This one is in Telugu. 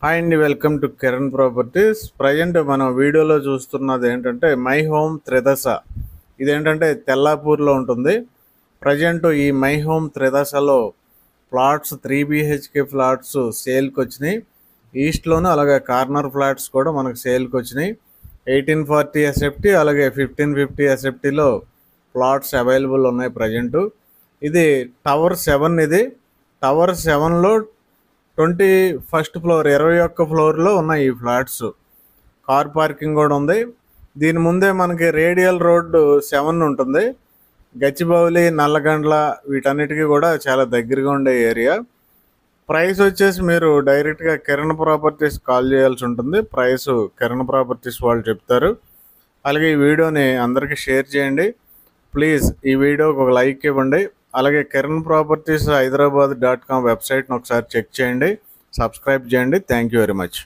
హాయ్ అండి, welcome to Kiran properties. Present మనం వీడియోలో చూస్తున్నది ఏంటంటే మై హోమ్ త్రిదశ. ఇదేంటంటే తెల్లాపూర్లో ఉంటుంది. ప్రజెంట్ ఈ మై హోమ్ త్రిదశలో ప్లాట్స్ 3 BHK ఫ్లాట్స్ సేల్కి వచ్చినాయి. ఈస్ట్లోను అలాగే కార్నర్ ఫ్లాట్స్ కూడా మనకు సేల్కి వచ్చినాయి. 1840 SFT అలాగే 1550 SFTలో ప్లాట్స్ అవైలబుల్ ఉన్నాయి ప్రజెంటు. ఇది టవర్ 7. ఇది టవర్ 7లో 21st ఫ్లోర్ 21 ఫ్లోర్లో ఉన్నాయి ఈ ఫ్లాట్స్. కార్ పార్కింగ్ కూడా ఉంది. దీని ముందే మనకి రేడియల్ రోడ్డు 7 ఉంటుంది. గచ్చిబౌలి, నల్లగండ్ల వీటన్నిటికీ కూడా చాలా దగ్గరగా ఉండే ఏరియా. ప్రైస్ వచ్చేసి మీరు డైరెక్ట్గా కిరణ్ ప్రాపర్టీస్ కాల్ చేయాల్సి ఉంటుంది. ప్రైస్ కిరణ్ ప్రాపర్టీస్ వాళ్ళు చెప్తారు. అలాగే ఈ వీడియోని అందరికీ షేర్ చేయండి. ప్లీజ్ ఈ వీడియోకి ఒక లైక్ ఇవ్వండి. అలాగే కిరణ్ ప్రాపర్టీస్ hyderabad.com వెబ్సైట్ని ఒకసారి చెక్ చేయండి, సబ్స్క్రైబ్ చేయండి. Thank you very much.